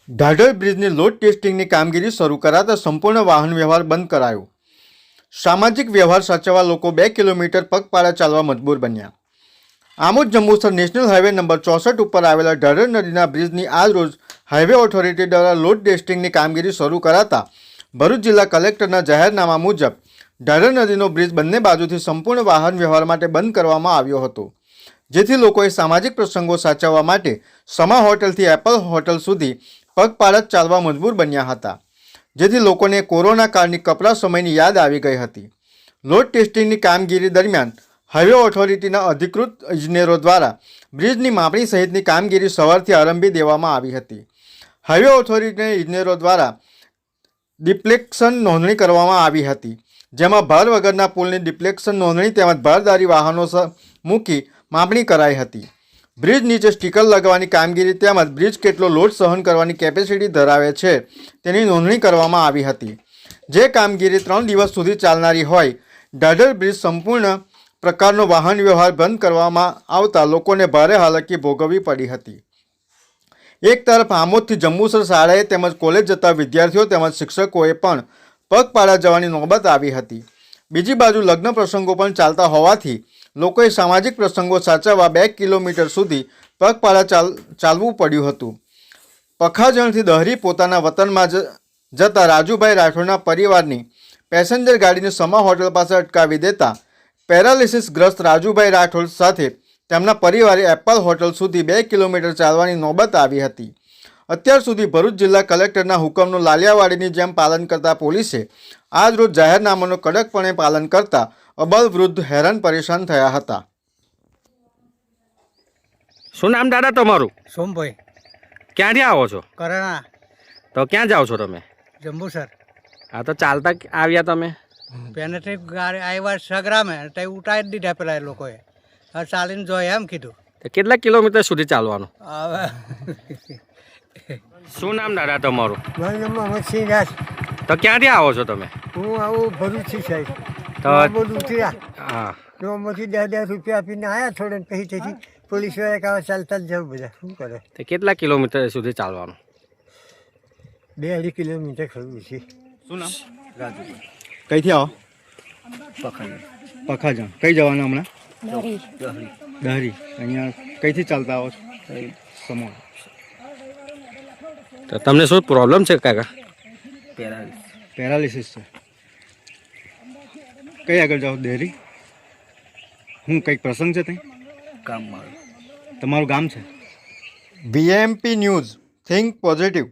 ઢાઢર બ્રિજની લોડ ટેસ્ટિંગની કામગીરી શરૂ કરાતા સંપૂર્ણ વાહન વ્યવહાર બંધ કરાયો। સામાજિક વ્યવહાર સાચવવા લોકો 2 કિલોમીટર પગપાળા ચાલવા મજબૂર બન્યા। Amod Jambusar national highway number 64 ઉપર આવેલા ઢાઢર નદીના બ્રિજની આજ રોજ હાઈવે ઓથોરિટી દ્વારા લોડ ટેસ્ટિંગની કામગીરી શરૂ કરાતા ભરૂચ જિલ્લા કલેક્ટરના જાહેરનામા મુજબ ઢાઢર નદીનો બ્રિજ બંને બાજુથી સંપૂર્ણ વાહન વ્યવહાર માટે બંધ કરવામાં આવ્યો હતો, જેથી લોકોએ સામાજિક પ્રસંગો સાચવવા માટે સમા હોટલથી એપલ હોટલ સુધી પગપાળા ચાલવા મજબૂર બન્યા હતા, જેથી લોકોને કોરોના કાળની કપરા સમયની યાદ આવી ગઈ હતી। લોડ ટેસ્ટિંગની કામગીરી દરમિયાન હાઈવે ઓથોરિટીના અધિકૃત ઇજનેરો દ્વારા બ્રિજની માપણી સહિતની કામગીરી સવારથી આરંભી દેવામાં આવી હતી। હાઈવે ઓથોરિટીના ઇજનેરો દ્વારા ડિપ્લેક્શન નોંધણી કરવામાં આવી હતી, જેમાં ભાર વગરના પુલની ડિપ્લેક્શન નોંધણી તેમજ ભારદારી વાહનો મૂકી માપણી કરાઈ હતી। બ્રિજ નીચે સ્ટીકર લગાવવાની કામગીરી તેમજ બ્રિજ કેટલો લોડ સહન કરવાની કેપેસિટી ધરાવે છે તેની નોંધણી કરવામાં આવી હતી, જે કામગીરી 3 દિવસ સુધી ચાલનારી હોય। ઢાઢર બ્રિજ સંપૂર્ણ પ્રકારનો વાહન વ્યવહાર બંધ કરવામાં આવતા લોકોને ભારે હાલાકી ભોગવવી પડી હતી। એક તરફ આમોદથી જંબુસર શાળાએ તેમજ કોલેજ જતા વિદ્યાર્થીઓ તેમજ શિક્ષકોએ પણ પગપાળા જવાની નોબત આવી હતી। બીજી બાજુ લગ્ન પ્રસંગો પણ ચાલતા હોવાથી લોકોએ સામાજિક પ્રસંગો સાચવવા 2 કિલોમીટર સુધી પગપાળા ચાલવું પડ્યું હતું। પખાજણથી દહરી પોતાના વતનમાં જતા રાજુભાઈ રાઠોડના પરિવારની પેસેન્જર ગાડીને સમા હોટલ પાસે અટકાવી દેતા પેરાલિસિસગ્રસ્ત રાજુભાઈ રાઠોડ સાથે તેમના પરિવારે એપલ હોટલ સુધી 2 કિલોમીટર ચાલવાની નોબત આવી હતી। અત્યાર સુધી ભરૂચ જિલ્લા કલેક્ટરના હુકમનું લાલિયાવાડીની જેમ પાલન કરતા પોલીસે આજ રોજ જાહેરનામાનું કડકપણે પાલન કરતા અબલ વૃદ્ધ હેરાન પરેશાન થયા હતા। શું નામ દાદા તમારું? સોમભાઈ। ક્યાંથી આવો છો? કરાણા। તો ક્યાં જાઓ છો તમે? જંબુસર। હા, તો ચાલતા આવ્યા તમે? પહેલેથી ગાડી આવ્યા સગરામે તે ઉતારી દીધા પેલા એ લોકોએ, હવે ચાલીને જોઈએ એમ કીધું। તો કેટલા કિલોમીટર સુધી ચાલવાનું? હવે શું નામ દાદા તમારું? મારું નામ અમરસિંહ દાસ। તો ક્યાંથી આવો છો તમે? હું આવું ભરૂચથી સાહેબ। તો બધું ઉતર્યા હા, તો અમથી 10 રૂપિયા આપીને આવ્યા થોડે, પછી તેથી પોલીસ વાળા કાવા ચાલતા જ જવું બધા શું કરે। તો કેટલા કિલોમીટર સુધી ચાલવાનું? 2-2.5 કિલોમીટર ખરું છે। શું નામ? રાજુ। કઈથી આવો? પખાજણ। કઈ જવાનું હમણાં? દહરી। અહીંયા કઈથી ચાલતા આવો છો? સમા। તો તમને શું પ્રોબ્લેમ છે કાકા? પેરાલિસિસ છે। કઈ આગળ જાઓ? દહેરી। હું કંઈક પ્રસંગ છે ત્યાં? કામ મારું। તમારું ગામ છે? VMP news, think positive.